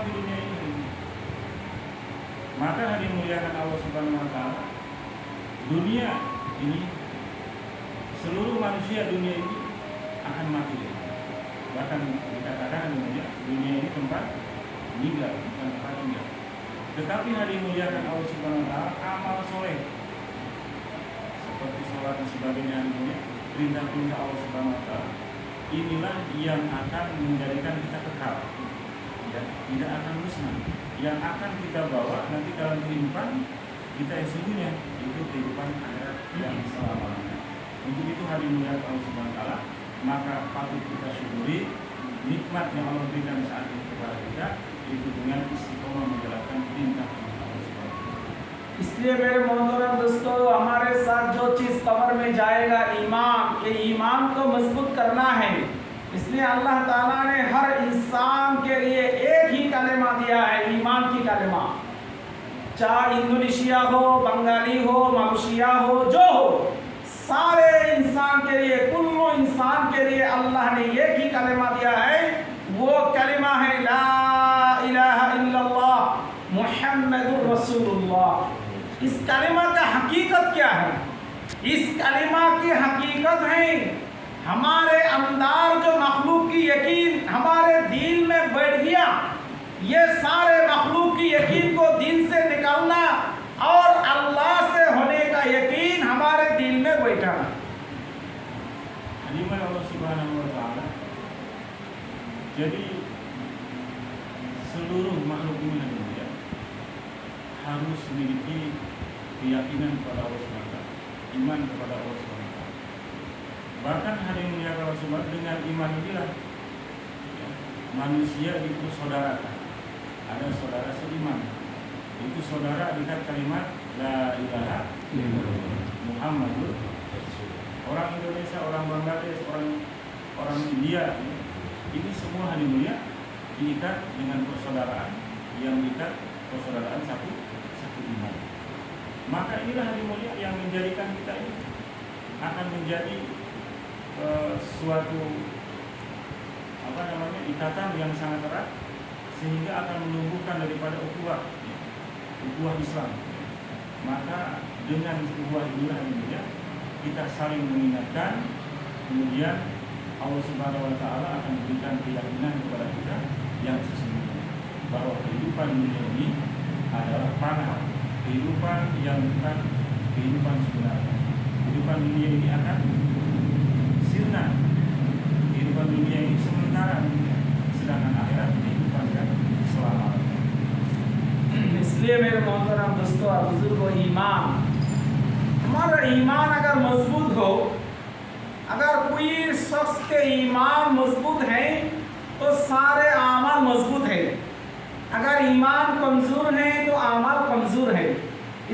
di dunia ini. Maka dimuliakan Allah Subhanahu wa taala, dunia ini, seluruh manusia dunia ini akan mati. Bahkan dikatakan dunia ini tempat meninggal, bukan tempat tinggal. Tetapi dimuliakan Allah Subhanahu wa taala, amal soleh seperti sholat dan sebagainya, perintah-perintah Allah Subhanahu wa taala, inilah yang akan menjadikan kita kekal, ya, tidak akan musnah, yang akan kita bawa nanti dalam kehidupan kita yang sesungguhnya, itu kehidupan akhirat yang selamanya. Untuk itu dimuliakan Allah Subhanahu wa taala, maka patut kita syukuri nikmat yang Allah berikan saat ini kepada kita, itu dengan istiqomah menjalankan perintah Allah Subhanahu wa taala. इसलिए मेरे मोहतरम दोस्तों, हमारे साथ जो चीज़ कब्र में जाएगा, ईमान, ये ईमान को मजबूत करना है। इसलिए अल्लाह ताला ने हर इंसान के लिए एक ही कलेमा दिया है, ईमान की कलेमा। चाहे इंडोनेशिया हो, बंगाली हो, मलेशिया हो, जो हो, सारे इंसान के लिए, कुल्लो इंसान के लिए अल्लाह ने एक ही कलेमा दिया है। वो कलेमा है ला इलाहा इल्लल्लाह मुहम्मदुर रसूलुल्लाह। इस कलिमा का हकीकत क्या है? इस कलिमा की हकीकत है हमारे अंदर जो मखलूक की यकीन हमारे दिल में बैठ गया, ये सारे मखलूक की यकीन को दिल से निकालना और अल्लाह से होने का यकीन हमारे दिल में बैठाना। Allah Subhanahu wa taala, jadi seluruh makhluk ini harus memiliki keyakinan kepada Allah Subhanahu wa taala, iman kepada Allah Subhanahu wa taala. Bahkan dimuliakan Allah Subhanahu wa taala, dengan iman inilah ya, manusia dipersaudarakan. Ada saudara seiman, itu saudara dekat kalimat la ilaha illallah Muhammadur Rasulullah. Orang Indonesia, orang Bangladesh, orang India, ini semua dimulia diikat dengan persaudaraan, yang diikat persaudaraan satu iman. Maka inilah hari mulia yang menjadikan kita ini akan menjadi suatu ikatan yang sangat erat, sehingga akan menumbuhkan daripada ukhuwah Islam. Maka dengan ukhuwah inilah hari mulia kita saling mengingatkan, kemudian Allah Subhanahu wa taala akan memberikan keyakinan kepada kita yang sesungguhnya bahwa kehidupan dunia ini adalah panah, kehidupan yang bukan kehidupan sebenarnya. Kehidupan dunia ini akan sirna, kehidupan dunia ini sementara, sedangkan akhirat kehidupan yang selamanya. इसलिए मेरे मोहतरम दोस्तों और बुजुर्गों, ईमान, हमारा ईमान अगर मजबूत हो, अगर कोई शख्स के ईमान मजबूत है तो सारे आमाल मजबूत है। अगर ईमान कमज़ोर है तो आमाल कमज़ोर है।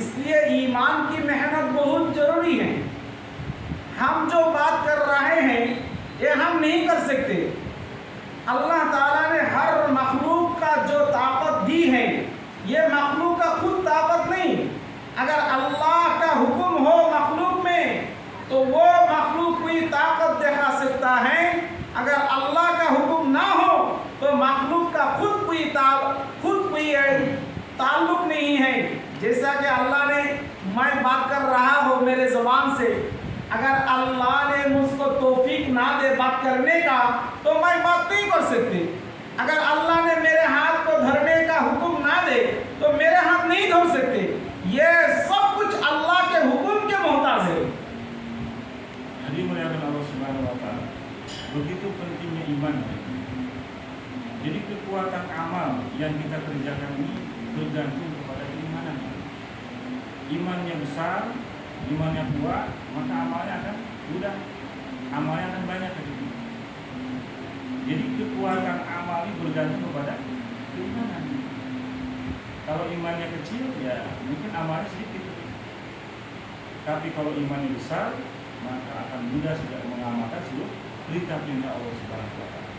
इसलिए ईमान की मेहनत बहुत ज़रूरी है। हम जो बात कर रहे हैं ये हम नहीं कर सकते। अल्लाह ताला ने हर मखलूक का जो ताकत दी है, ये मखलूक का खुद ताकत नहीं। अगर अल्लाह का हुक्म हो मखलूक में तो वो मखलूक कोई ताकत दिखा सकता है। अगर अल्लाह का हुक्म ना हो तो मखलूक का खुद कोई ताल्लुक नहीं है। जैसा कि अल्लाह ने, मैं बात कर रहा हूँ मेरे ज़ुबान से, अगर अल्लाह ने मुझको तौफीक ना दे बात करने का तो मैं बात नहीं कर सकती। अगर अल्लाह ने मेरे हाथ को धरने का हुक्म ना दे तो मेरे हाथ नहीं धर सकते। ये सब कुछ अल्लाह के हुक्म के मोहताज है। Dimuliakan Allah Subhanahu wa taala, begitu pentingnya iman. Jadi kekuatan amal yang kita kerjakan ini bergantung kepada keimanan. Imannya besar, imannya kuat, maka amalnya akan mudah, amalnya akan banyak. Jadi kekuatan amal ini bergantung kepada keimanan. Kalau imannya kecil, ya mungkin amalnya sedikit. Tapi kalau imannya besar, maka akan mudah sudah mengamalkan seluruh perintah-perintah Allah Subhanahu wa taala.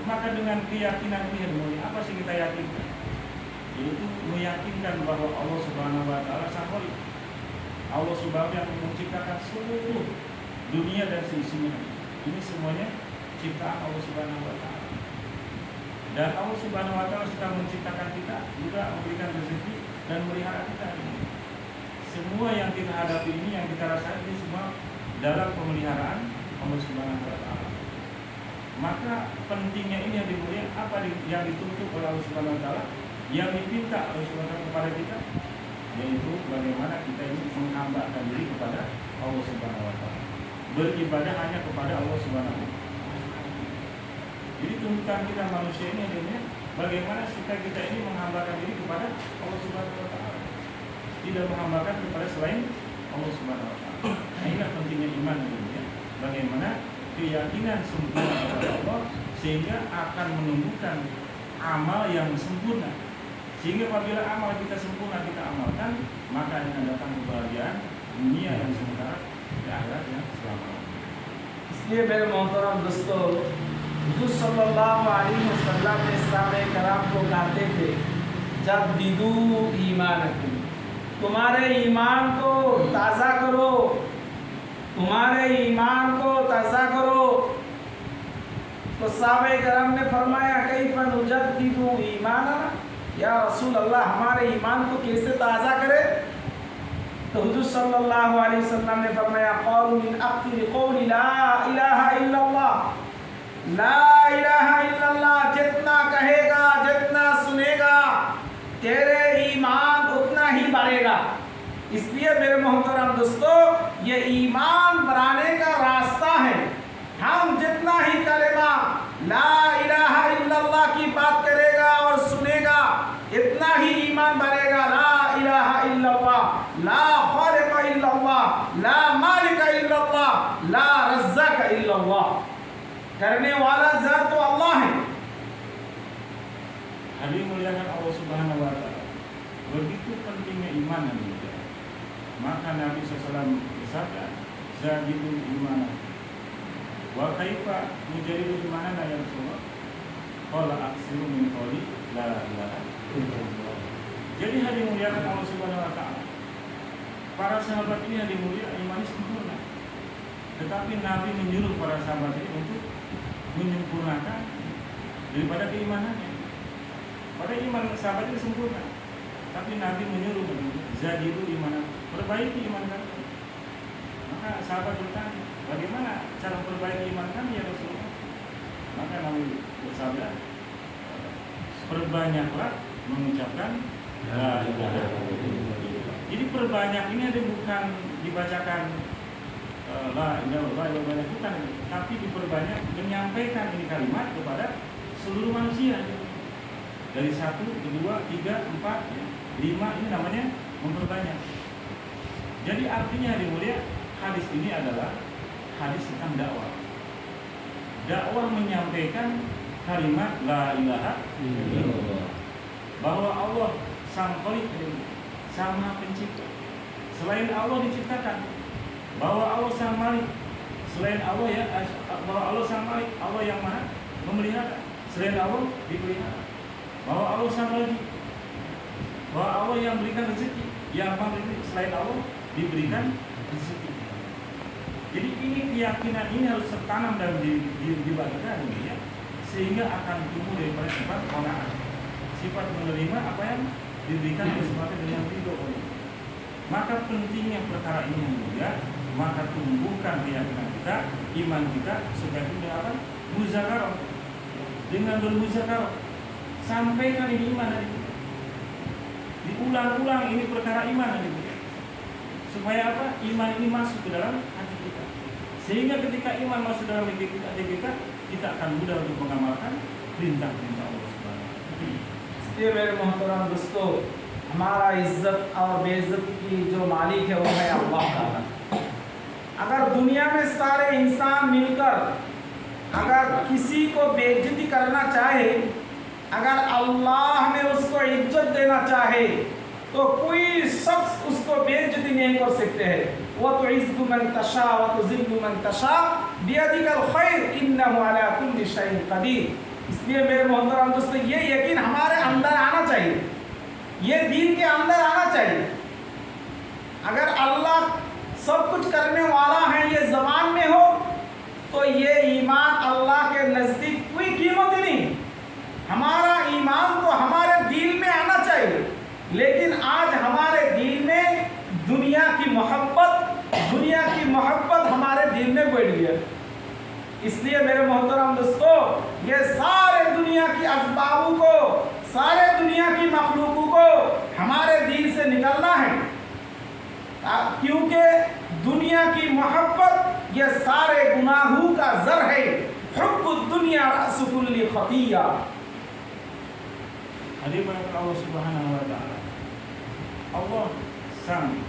Maka dengan keyakinan ini, apa sih kita yakinkan? Yaitu meyakinkan bahwa Allah Subhanahu wa taala Sang Khalik. Allah Subhanahu yang menciptakan seluruh dunia dan seisinya. Ini semuanya ciptaan Allah Subhanahu wa taala. Dan Allah Subhanahu wa taala sudah menciptakan kita, juga memberikan rezeki dan melihara kita ini. Semua yang kita hadapi ini, yang kita rasakan ini semua dalam pemeliharaan Allah Subhanahu wa taala. Maka pentingnya ini yang dimuliakan, apa yang dituntut oleh Allah Subhanahu wa taala, yang dipinta oleh Subhanahu wa taala kepada kita, yaitu bagaimana kita ini menghambakan diri kepada Allah Subhanahu wa taala. Beribadah hanya kepada Allah Subhanahu wa taala. Jadi tuntutan kita manusia ini adalah bagaimana supaya kita ini menghambakan diri kepada Allah Subhanahu wa taala. Tidak menghambakan kepada selain Allah Subhanahu wa taala. Nah, inilah pentingnya iman ini ya. Bagaimana keyakinan sempurna kepada Allah sehingga akan menumbuhkan amal yang sempurna. Sehingga apabila amal kita sempurna kita amalkan, maka akan datang kebahagiaan dunia yang sementara di akhirat yang selama-lamanya. इसलिए मेरे मोहतरम दोस्तों, हुजूर सल्लल्लाहु अलैहि वसल्लम ने साहबे कराम को कहते थे, जब दिदू ईमानकुम, तुम्हारे ईमान को ताज़ा करो, तुम्हारे ईमान को ताज़ा करो। तो साहबे कराम ने फरमाया, कैफ़ नुजद्दिदु ईमानना, या रसूल अल्लाह हमारे ईमान को कैसे ताज़ा करे? तो हुजूर सल्लल्लाहु अलैहि वसल्लम ने फरमाया, क़ौलु मिन अक़्सरि क़ौलि ला इलाहा इल्लल्लाह, ला इलाहा इल्लल्लाह जितना कहेगा, जितना सुनेगा, तेरे ईमान उतना ही बढ़ेगा। इसलिए मेरे मोहतरम दोस्तों, ये ईमान बढ़ाने का रास्ता है। हम जितना ही कलेमा ला इलाहा इल्लल्लाह की बात करेगा और सुनेगा, इतना ही ईमान बढ़ेगा। ला इलाहा इल्लल्लाह, ला खालिक इल्लल्लाह, ला मालिक इल्लल्लाह, ला रज़्ज़ाक इल्लल्लाह, करने वाला ज़ात तो अल्लाह है। Hadirin muliakan Allah Subhanahu wa taala. Begitu pentingnya iman dan ibadah. Maka Nabi SAW bersabda, "Zadidul iman." Wa kaifa mujadidul iman ya Rasulullah? Qala aksiru min qawli la ilaha illallah. Jadi hadirin muliakan Allah Subhanahu wa taala. Para sahabat ini hadirin mulia imannya sempurna. Tetapi Nabi menyuruh para sahabat ini untuk menyempurnakan daripada keimanannya. Pada iman sahabat itu sempurna, tapi Nabi menyuruh zadidu iman, perbaiki iman kalian. Maka sahabat bertanya, bagaimana cara memperbaiki iman kami ya Rasulullah? Maka Nabi bersabda, perbanyaklah mengucapkan la ilaha illallah. Jadi perbanyak ini ada bukan dibacakan la ilaha illallah, bukan, tapi diperbanyak menyampaikan ini kalimat kepada seluruh manusia. Dari 1, 2, 3, 4, 5 ini namanya memperbanyak. Jadi artinya hadirin mulia, hadis ini adalah hadis tentang dakwah. Dakwah menyampaikan kalimat la ilaha illallah, bahwa Allah sang Khaliq, sang Maha Pencipta. Selain Allah diciptakan, bahwa Allah sang Malik. Selain Allah ya, bahwa Allah sang Malik, Allah yang Maha memelihara. Selain Allah dipelihara. Bahwa Allah sama lagi, bahwa Allah yang berikan rezeki, yang memberi selain Allah diberikan rezeki. Jadi ini keyakinan ini harus tertanam dalam dibagikan ya, sehingga akan tumbuh daripada sifat qanaah, sifat menerima apa yang diberikan oleh sesuatu dengan ridho. Maka pentingnya perkara ini yang mulia, maka tumbuhkan keyakinan kita, iman kita supaya kita apa? Muzakarah, dengan bermuzakarah. Sampaikan ini iman dari kita. Diulang-ulang ini perkara iman dari kita. Supaya apa? Iman ini masuk ke dalam hati kita. Sehingga ketika iman masuk dalam hati kita, kita akan mudah untuk mengamalkan perintah-perintah Allah Subhanahu wa taala. इसलिए मेरे मोहतरम दोस्तों, हमारा इज्जत और बेइज्जती की जो मालिक है वो है अल्लाह ताला। अगर दुनिया में सारे इंसान मिलकर अगर किसी को बेइज्जती करना चाहे, अगर अल्लाह ने उसको इज्जत देना चाहे, तो कोई शख्स उसको बेइज्जती नहीं कर सकते हैं। वो तो इज़्ज़ु मन तशा व तुज़िल्लु मन तशा बियदिकल खैर इन्नहु अला कुल्लि शैइन कदीर। इसलिए मेरे मोहतरम दोस्तों, ये यकीन हमारे अंदर आना चाहिए, ये दीन के अंदर आना चाहिए। अगर अल्लाह सब कुछ करने वाला है ये ज़बान में हो, तो ये ईमान अल्लाह के नज़दीक कोई कीमत ही नहीं। हमारे दिल में बैठ गया। इसलिए मेरे मोहतरम दोस्तों, ये सारे दुनिया की असबाबों को, सारे दुनिया की मखलूकों को हमारे दिल से निकलना है, क्योंकि दुनिया की मोहब्बत ये सारे गुनाहों का जर है। हुब्बुद दुनिया रअसु कुल्ली खतिया। Hadir pada Allah Subhanahu wa taala. Allah sang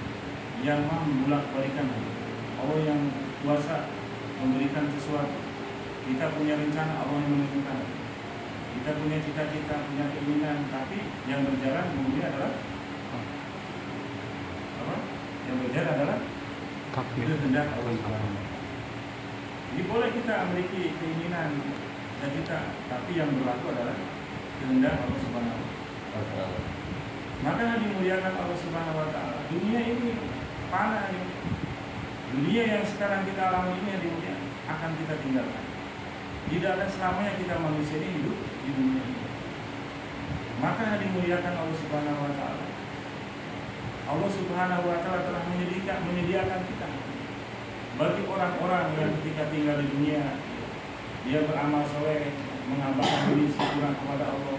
yang maha membolak-balikan hati. Allah yang kuasa memberikan sesuatu. Kita punya rencana, Allah yang menentukan. Kita punya cita-cita, punya keinginan, tapi yang berjalan kemudian adalah apa? Yang berjalan adalah kehendak Allah Subhanahu wa taala. Jadi boleh kita memiliki keinginan dan cita, tapi yang berlaku adalah kehendak Allah Subhanahu wa taala. Maka dimuliakan Allah Subhanahu wa taala. Dunia ini fana ini. Dunia yang sekarang kita alami ini dunia akan kita tinggalkan. Tidak ada selamanya kita manusia ini hidup di dunia ini. Maka dimuliakan Allah Subhanahu wa taala. Allah Subhanahu wa taala telah menyediakan kita bagi orang-orang yang ketika tinggal di dunia dia beramal soleh, mengabaikan diri sekurang kepada Allah,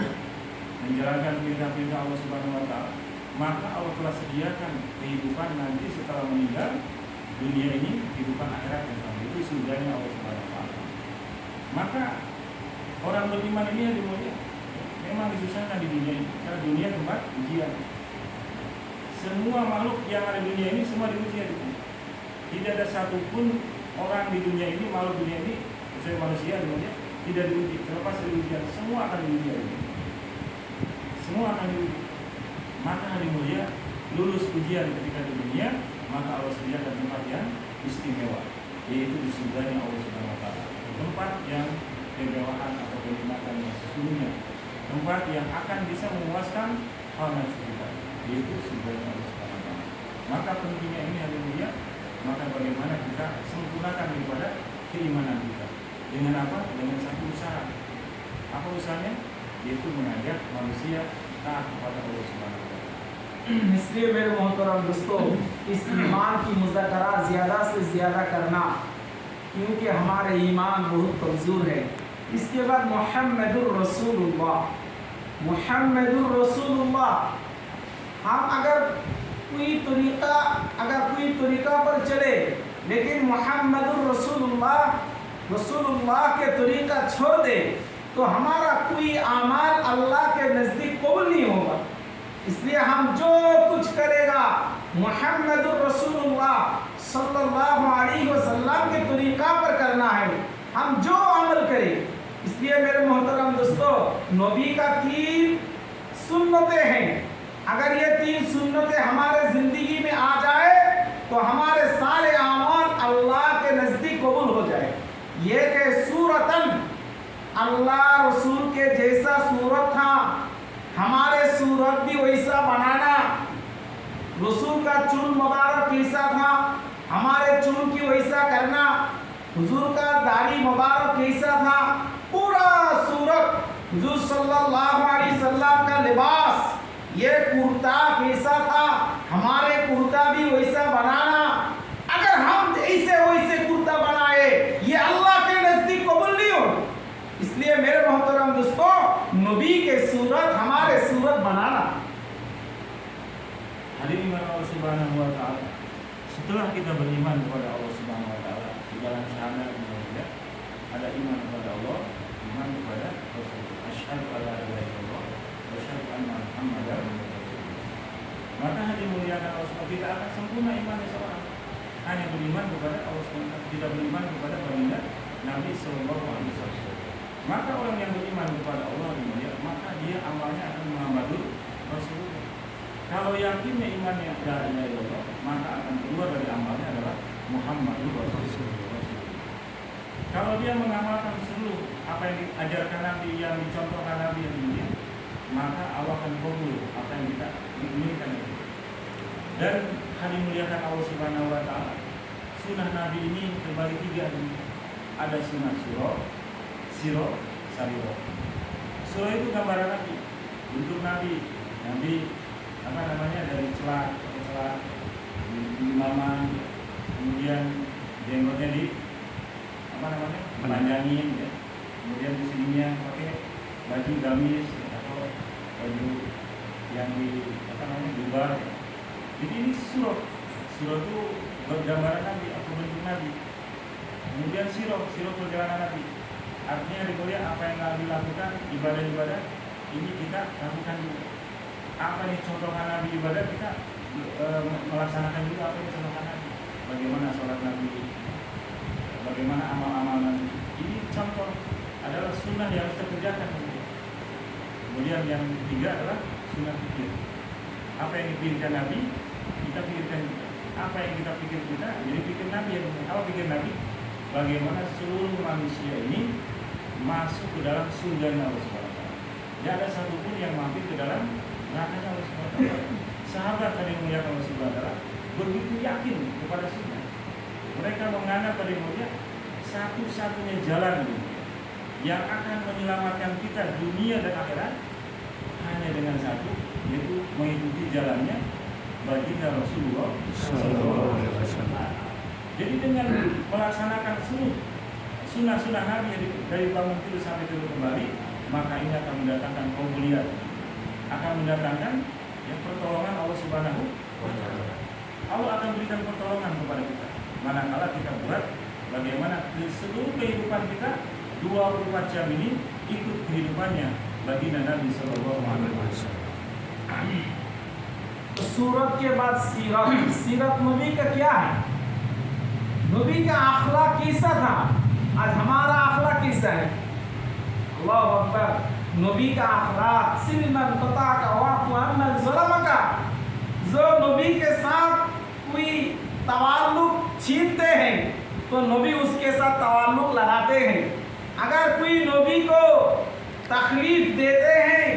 menjalankan perintah-perintah Allah Subhanahu wa taala, maka Allah telah sediakan kehidupan nanti setelah meninggal dunia ini, kehidupan akhirat yang sama, itu surganya Allah Subhanahu wa taala. Maka orang beriman ini yang dimuliakan memang disusahkan di dunia ini, karena dunia tempat ujian. Semua makhluk yang ada di dunia ini semua diuji di dunia. Tidak ada satupun orang di dunia ini, makhluk dunia ini, khususnya manusia di dunia, tidak diuji, terlepas dari ujian, semua akan diuji hari ini. Semua akan diuji. Maka hari mulia lulus ujian ketika di dunia, maka Allah sediakan tempat yang istimewa, yaitu di surganya Allah Subhanahu wa taala. Tempat yang kemewahan atau kenikmatan yang sesungguhnya, tempat yang akan bisa memuaskan hal nafsu kita, yaitu surganya Allah Subhanahu wa taala. Maka pentingnya ini hari mulia, maka bagaimana kita sempurnakan daripada keimanan kita. Dengan apa? Dengan satu usaha. Apa usahanya? Yaitu mengajak manusia taat kepada Allah Subhanahu wa taala. इसलिए मेरे मोहतरम दोस्तों, इस ईमान की मुज़ाकरा ज़्यादा से ज़्यादा करना, क्योंकि हमारे ईमान बहुत कमज़ोर है। इसके बाद मुहम्मदुर रसूलुल्लाह, मुहम्मदुर रसूलुल्लाह। हम अगर कोई तरीका पर चले, लेकिन मुहम्मदुर रसूलुल्लाह, रसूलुल्लाह के तरीका छोड़ दे, तो हमारा कोई आमाल अल्लाह के नज़दीक कबूल नहीं होगा। इसलिए हम जो कुछ करेगा मुहम्मदुर रसूलुल्लाह सल्लल्लाहु अलैहि वसल्लम के तरीका पर करना है, हम जो अमल करें। इसलिए मेरे मोहतरम दोस्तों, नबी का 3 सुन्नतें हैं। अगर ये 3 सुन्नतें हमारे ज़िंदगी में आ जाए तो हमारे सारे अमाल अल्लाह के नज़दीक कबूल हो जाए। ये के सूरतन, अल्लाह रसूल के जैसा सूरत था, हमारे सूरत भी वैसा बनाना। रसूल का चूल मुबारक कैसा था, हमारे चूल की वैसा करना। हुजूर का दाढ़ी मुबारक कैसा था, पूरा सूरत। हुजूर सल्लल्लाहु अलैहि वसल्लम का लिबास, ये कुर्ता कैसा था, हमारे कुर्ता भी वैसा बनाना। अगर हम ऐसे वैसे कुर्ता बनाए, ये अल्लाह के नज़दीक कबूल नहीं हो। इसलिए मेरे मोहतरम दोस्तों, नबी के सूरत हमारे सूरत बनाना। Hadirin Allah Subhanahu wa taala. Setelah kita beriman kepada Allah Subhanahu wa taala, di dalam syahadat kita ada iman kepada Allah, iman kepada Rasul. Asyhadu alla ilaha illallah wa asyhadu anna Muhammadar rasulullah. Maka hadirin muliakan Allah Subhanahu, tidak akan sempurna iman seseorang hanya beriman kepada Allah Subhanahu wa taala, tidak beriman kepada baginda Nabi sallallahu alaihi wasallam. Maka orang yang beriman kepada Allah, maka dia amalnya akan Muhammadur Rasulullah. Kalau yakinnya imannya la ilaha illallah, maka akan keluar dari amalnya adalah Muhammadur Rasulullah. Kalau dia mengamalkan seluruh apa yang diajarkan Nabi, yang dicontohkan Nabi yang dunia, maka Allah akan kabul apa yang kita inginkan itu. Dan hari muliakan Allah Subhanahu wa taala, sunnah Nabi ini terbagi 3 dunia. Ada sunnah siro, sariro. Siro itu gambaran Nabi, bentuk Nabi apa namanya, dari celak, imaman, kemudian jenggotnya apa namanya, panjangin ya. Kemudian di sininya pakai baju gamis ya, atau baju yang di apa namanya, jubah ya. Jadi ini surah itu bergambaran Nabi atau bentuk Nabi. Kemudian sirah perjalanan Nabi, artinya dimulai apa yang Nabi lakukan, ibadah-ibadah ini kita lakukan juga. Apa nih contohan Nabi ibadah, kita melaksanakan juga apa yang contohan Nabi. Bagaimana sholat Nabi, bagaimana amal-amal Nabi. Ini contoh adalah sunnah yang harus dikerjakan. Kemudian yang ketiga adalah sunnah fikir. Apa yang dipikirkan Nabi, kita pikirkan juga. Apa yang kita pikir kita, jadi pikir Nabi. Yang apa pikir Nabi? Bagaimana seluruh manusia ini masuk ke dalam surga Allah Subhanahu wa taala. Tidak ada satupun yang mampir ke dalam neraka Allah Subhanahu wa taala. Sahabat tadi melihat Allah Subhanahu wa taala begitu yakin kepada surga. Mereka menganggap pada mulia satu-satunya jalan yang akan menyelamatkan kita dunia dan akhirat hanya dengan satu, yaitu mengikuti jalannya baginda Rasulullah sallallahu alaihi wasallam. Jadi dengan melaksanakan seluruh sunnah-sunnah Nabi dari bangun tidur sampai tidur kembali, maka ini akan mendatangkan kemuliaan, akan mendatangkan pertolongan Allah Subhanahu wa taala. Allah akan berikan pertolongan kepada kita manakala kita buat bagaimana seluruh kehidupan kita 24 jam ini ikut kehidupannya baginda Nabi sallallahu alaihi wasallam. सूरत के बाद सीरत नबी का क्या है? नबी का अखलाक कैसा था? आज हमारा अखलाक कैसा है? अल्लाह अकबर। नबी का अखलाक सिलमन कता का वाफन ज़लम का, जो नबी के साथ कोई तवाल्लुक छीनते हैं तो नबी उसके साथ तवाल्लुक लगाते हैं। अगर कोई नबी को तकलीफ देते हैं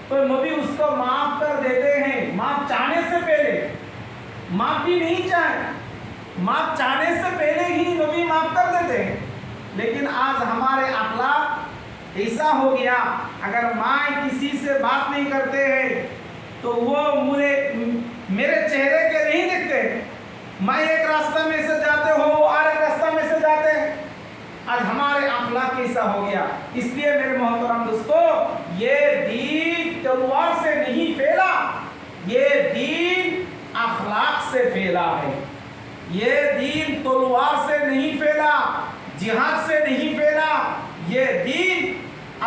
तो नबी उसको माफ कर देते हैं। माफ चाहने से पहले, माफी नहीं चाहे, माफ चाहने से पहले ही नबी माफ कर देते हैं। लेकिन आज हमारे अखलाक ऐसा हो गया, अगर माँ किसी से बात नहीं करते हैं तो वो मेरे चेहरे के नहीं देखते। मैं एक रास्ते में से जाते हो और एक रास्ता में से जाते हैं। आज हमारे अखलाक कैसा हो गया। इसलिए मेरे मोहतरम दोस्तों, ये दीन तलवार से नहीं फैला, ये दीन अखलाक से फैला है। ये दीन तलवार से नहीं फैला, जिहाद से नहीं फैला, ये दीन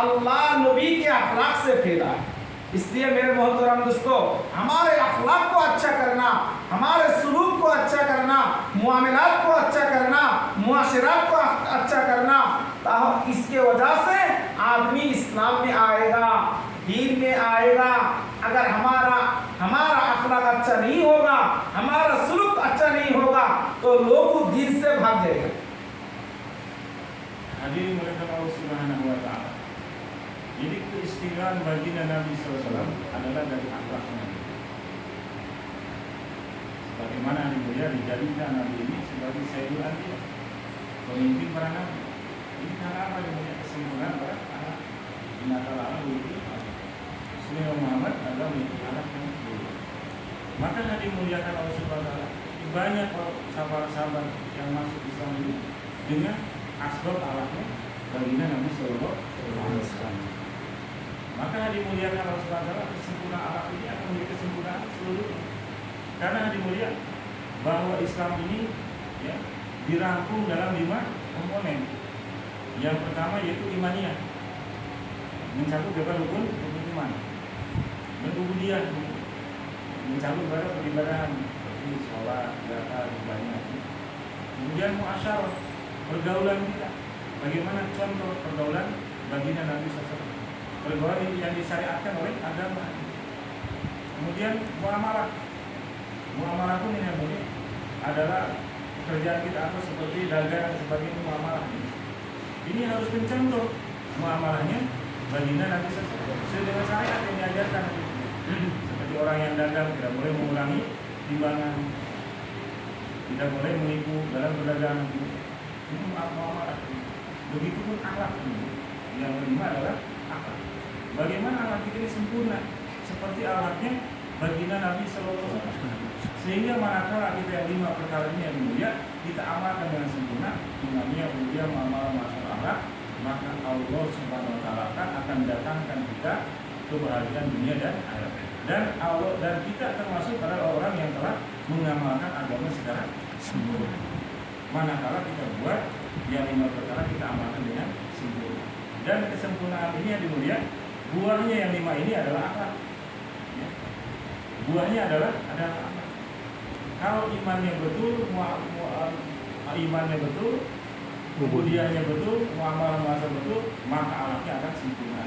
अल्लाह नबी के अखलाक से फैला है। इसलिए मेरे मोहतरम दोस्तों, हमारे अखलाक को अच्छा करना, हमारे सलूक को अच्छा करना, मुआमलात को अच्छा करना, मुआशरात को अच्छा करना, इसके वजह से आदमी इस्लाम में आएगा, दीन में आएगा। अगर हमारा अखलाक अच्छा नहीं होगा, हमारा सलूक अच्छा नहीं होगा तो लोग दीन से भाग जाएगा। Hadirin oleh Allah Subhanahu wa taala. Jadi keistimewaan baginda Nabi SAW adalah dari akhlaknya. Sebagaimana mulia dijadikan Nabi ini sebagai sayyidul anbiya, pemimpin para nabi. Ini karena apa yang mulia? Kesempurnaan para anak. Innallaha yuhibbu Rasulullah Muhammad adalah memiliki anak yang mulia. Maka hadirin muliakan Allah Subhanahu wa taala, banyak sahabat-sahabat yang masuk Islam ini dengan asbab alaknya baginda Nabi sallallahu alaihi wasallam. Maka dimuliakan Allah Subhanahu wa taala, kesempurnaan akhlak ini akan menjadi kesempurnaan seluruhnya. Karena dimuliakan bahwa Islam ini ya dirangkum dalam 5 komponen. Yang pertama yaitu imaniyah, mencakup beberapa rukun iman, dan ubudiyah, mencakup beberapa peribadahan seperti sholat, zakat, banyak. Kemudian muasyarah, pergaulan kita, bagaimana contoh pergaulan baginda Nabi SAW, pergaulan yang disyariatkan oleh agama. Kemudian muamalah pun ini adalah pekerjaan kita atau seperti dagang sebagai muamalah. Ini harus mencontoh muamalahnya baginda Nabi SAW sesuai dengan syariat yang diajarkan. Seperti orang yang dagang tidak boleh mengurangi timbangan, tidak boleh menipu dalam perdagangan. Ini muamalah. Begitupun akhlak ini. Yang kelima adalah akhlak. Bagaimana akhlak kita ini sempurna? Seperti akhlaknya baginda Nabi Sallallahu Alaihi Wasallam. Sehingga manakala kita yang 5 perkara ini yang mulia kita amalkan dengan sempurna, imannya mulia, amal masyarakat, maka Allah Subhanahu Wa Taala akan datangkan kita kebahagiaan dunia dan akhirat. Dan kita termasuk pada orang yang telah mengamalkan agama secara sempurna. Manakala kita buat yang 5 perkara kita amalkan dengan sempurna. Dan kesempurnaan ini yang mulia, buahnya yang 5 ini adalah apa? Ya. Buahnya adalah akhlak. Kalau imannya betul, imannya betul, kemudiannya betul, muamalah masa betul, maka akhlaknya akan sempurna.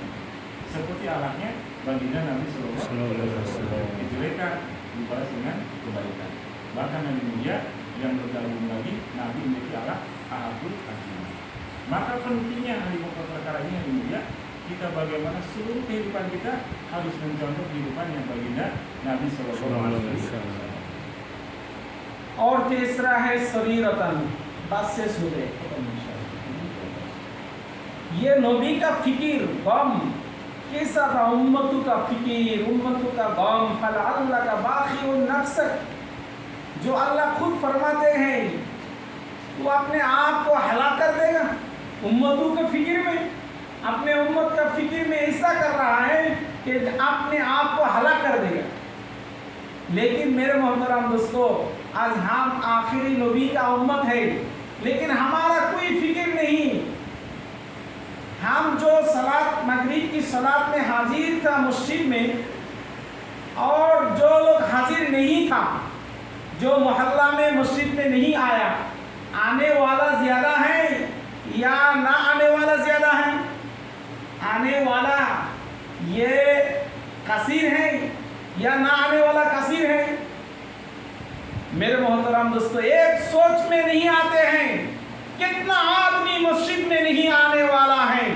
Seperti akhlaknya baginda Nabi Sallallahu Alaihi Wasallam, kejelekan dibalas dengan kebaikan. Bahkan Nabi mulia yang bergabung lagi, Nabi memiliki akhlak ahadul azim. Maka pentingnya hari perkara ini yang mulia, kita bagaimana seluruh kehidupan kita harus mencontoh kehidupan yang baginda Nabi Sallallahu Alaihi Wasallam. और तीसरा है शरीरतन, बस से सुने। ये नबी का फिकिर गम कैसा था, उम्मतों का फिकिर, उम्मतों का गम, फल अल्लाह का बाकी उन नफ्स, जो अल्लाह खुद फरमाते हैं वो अपने आप को हलाक कर देगा। उम्मतों के फिकिर में, अपने उम्मत का फिकिर में ऐसा कर रहा है कि अपने आप को हलाक कर देगा। लेकिन मेरे मोहतरम दोस्तों, आज हम आखिरी नबी का उम्मत है, लेकिन हमारा कोई फिक्र नहीं। हम जो सलात मगरिब की सलात में हाजिर था मस्जिद में, और जो लोग हाजिर नहीं था, जो मोहल्ला में मस्जिद में नहीं आया, आने वाला ज़्यादा है या ना आने वाला ज़्यादा है? आने वाला ये कसीर है या ना आने वाला कसीर है? मेरे मोहतरम दोस्तों, एक सोच में नहीं आते हैं कितना आदमी मस्जिद में नहीं आने वाला है,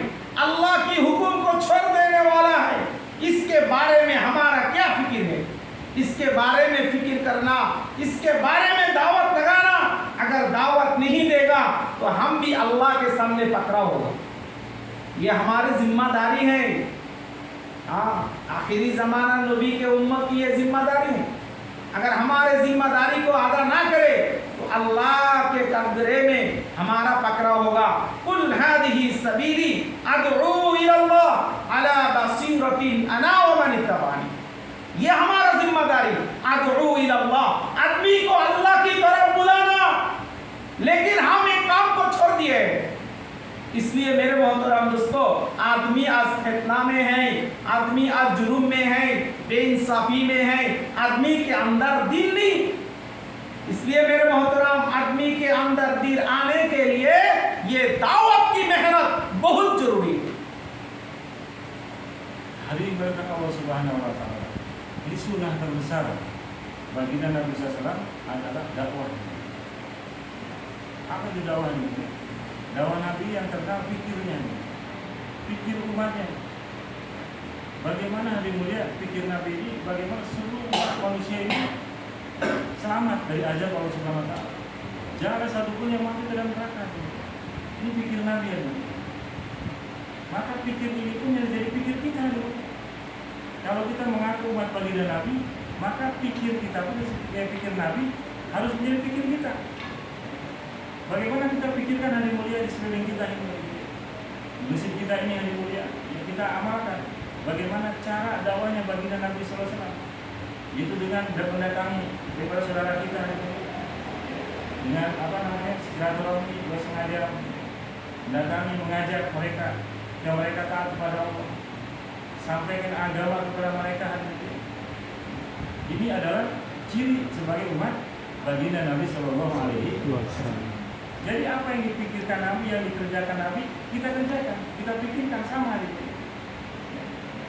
अल्लाह की हुक्म को छोड़ देने वाला है। इसके बारे में हमारा क्या फिक्र है? इसके बारे में फिक्र करना, इसके बारे में दावत लगाना। अगर दावत नहीं देगा तो हम भी अल्लाह के सामने पकड़ाव होगा। ये हमारी जिम्मेदारी है। हाँ, आखिरी ज़माना नबी के उम्मत की ये जिम्मेदारी है। अगर हमारे जिम्मेदारी को अदा ना करे तो अल्लाह के कब्रे में हमारा पकड़ाव होगा। कुल हादिही सबीली अदऊ इलल्लाह अला बसीरतिन अना व मन इत्तबानी। ये हमारा जिम्मेदारी, अदऊ इलल्लाह, आदमी को अल्लाह की तरफ बुलाना। लेकिन हम एक काम को छोड़ दिए। इसलिए मेरे मोहतरम दोस्तों, आदमी आज फितना में है, आदमी आज जुर्म में है, बेइंसाफी में है, आदमी के अंदर दिल नहीं। इसलिए मेरे मोहतरम, आदमी के अंदर दिल आने के लिए ये दावत की मेहनत बहुत जरूरी है। Hari berkat Allah Subhanahu Wa Taala. Ini sunnah terbesar baginda Nabi SAW adalah dakwah. Apa itu dakwah ini? Dakwah Nabi yang tentang pikirnya, pikir umatnya. Bagaimana hari mulia pikir Nabi ini, bagaimana seluruh manusia ini selamat dari azab Allah Subhanahu Wa Taala. Jangan ada satupun yang mati dalam neraka. Ini pikir Nabi ya. Maka pikir ini pun yang jadi pikir kita dulu. Kalau kita mengaku umat baginda Nabi, maka pikir kita pun kayak pikir Nabi harus menjadi pikir kita. Bagaimana kita pikirkan hari mulia di sekeliling kita ini, masjid kita ini hari mulia, yang kita amalkan. Bagaimana cara dakwahnya baginda Nabi Sallallahu Alaihi Wasallam? Itu dengan mendatangi daripada saudara kita hari mulia, dengan silaturahmi, bersengaja mendatangi, mengajak mereka yang mereka taat kepada Allah, sampaikan agama kepada mereka hari mulia. Ini adalah ciri sebagai umat baginda Nabi Sallallahu Alaihi Wasallam. Jadi apa yang dipikirkan Nabi, yang dikerjakan Nabi, kita kerjakan, kita pikirkan sama hari ini.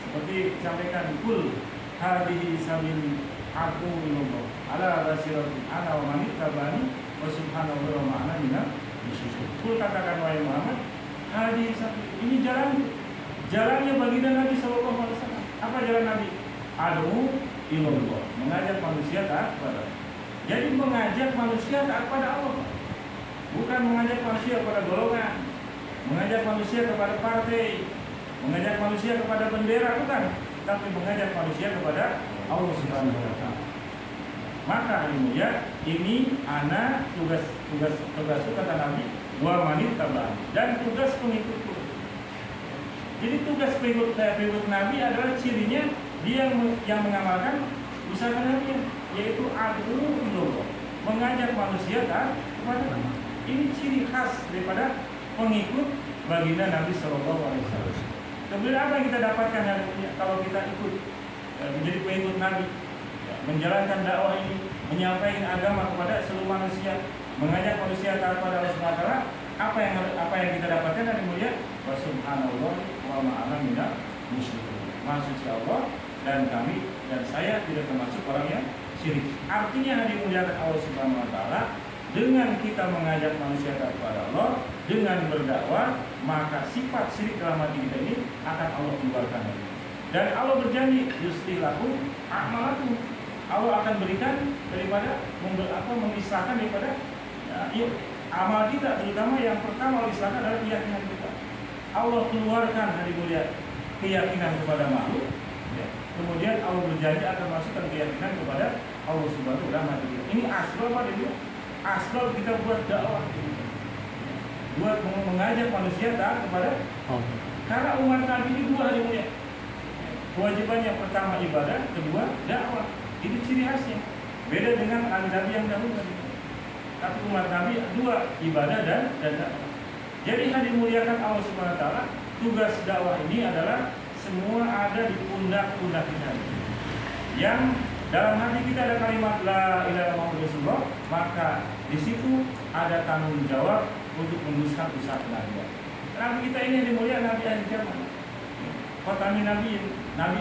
Seperti disampaikan, kul hadhihi sabili aku minullah ala basiratin ana wa man ittaba'ani wa subhanallahi wa ma ana minal musyrikin. Kul, katakan wahai Muhammad, hadhihi sabili, ini jalannya baginda Nabi Sallallahu Alaihi Wasallam. Apa jalan Nabi? Adu ilallah, mengajak manusia taat kepada Allah. Jadi mengajak manusia taat kepada Allah, bukan mengajak manusia kepada golongan, mengajak manusia kepada partai, mengajak manusia kepada bendera, bukan. tapi mengajak manusia kepada Allah Subhanahu wa taala. Maka ilmunya ini ana tugas kata Nabi wa manit taban, dan tugas pengikutku. Jadi tugas pengikut Nabi adalah cirinya dia yang mengamalkan usaha Nabi, yaitu adu ilmu, mengajak manusia kepada Allah. Ini ciri khas daripada pengikut baginda Nabi Shallallahu Alaihi Wasallam. Kemudian apa yang kita dapatkan kalau kita ikut menjadi pengikut Nabi, menjalankan dakwah ini, menyampaikan agama kepada seluruh manusia, mengajak manusia kepada Allah Subhanahu wa taala, apa yang kita dapatkan dari mulia wa subhanallah wa ma'ana minal musyrikin. Maha suci Allah dan kami dan saya tidak termasuk orang yang syirik. Artinya dimuliakan Allah Subhanahu wa taala, dengan kita mengajak manusia kepada Allah, dengan berdakwah, maka sifat syirik dalam hati kita ini akan Allah keluarkan. Dan Allah berjanji yustilahu a'malakum. Allah akan berikan daripada memisahkan daripada amal kita, terutama yang pertama Allah isahkan adalah keyakinan kita. Allah keluarkan hari mulia keyakinan kepada makhluk. Kemudian Allah berjanji akan masukkan keyakinan kepada Allah Subhanahu wa taala. Ini asbab apa dia? Asbab kita buat dakwah, buat mengajak manusia taat kepada Allah. Karena umat Nabi ini dua hari mulia. Kewajibannya pertama ibadah, kedua dakwah. Itu ciri khasnya. Beda dengan nabi yang dahulu. Tapi umat Nabi dua, ibadah dan dakwah. Jadi yang dimuliakan Allah Subhanahu wa taala, tugas dakwah ini adalah semua ada di pundak-pundak kita. Yang dalam hati kita ada kalimat la ilaha illallah, maka di situ ada tanggung jawab untuk meneruskan usaha kenabian. Nabi kita ini yang dimuliakan Nabi akhir zaman. Khatami Nabi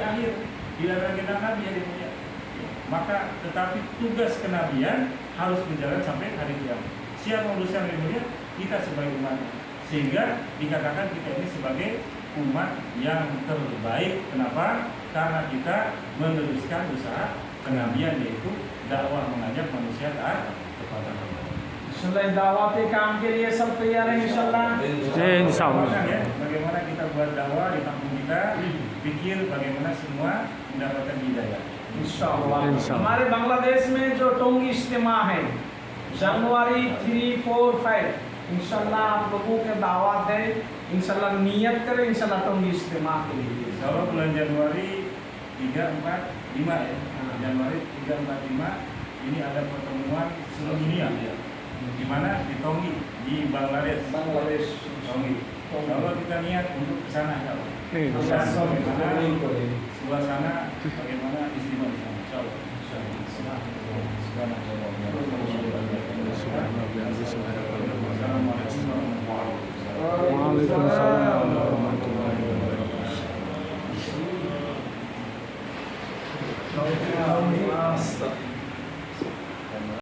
akhir, tidak ada kita Nabi yang dimuliakan. Maka tetapi tugas kenabian harus berjalan sampai hari kiamat. Siapa manusia yang mulia? Kita sebagai umat. Sehingga dikatakan kita ini sebagai umat yang terbaik. Kenapa? Karena kita meneruskan usaha kenabian, yaitu dakwah mengajak manusia taat kepada Allah. इंशाल्लाह दावत काम के लिए सब तैयार हैं इंशाल्लाह। Insyaallah. Ya, bagaimana kita buat dakwah di kampung kita, pikir bagaimana semua mendapatkan hidayah. इंशाल्लाह। हमारे बांग्लादेश में जो टोंगी इज्तिमा है जनवरी 3, 4, 5 इंशाल्लाह आप लोगों के दावत है, इंशाल्लाह नियत करें इंशाल्लाह टोंगी इज्तिमा के लिए। Kalau bulan Januari 3, 4, 5 ya. Januari 3, 4, 5 ini ada pertemuan seluruh dunia ya. Di mana? Di Tongi, di Bangladesh. Tongi. Kalau kita niat untuk ke sana ya. Suasana bagaimana istimewa di sana. Insyaallah. Waalaikumsalam warahmatullahi wabarakatuh.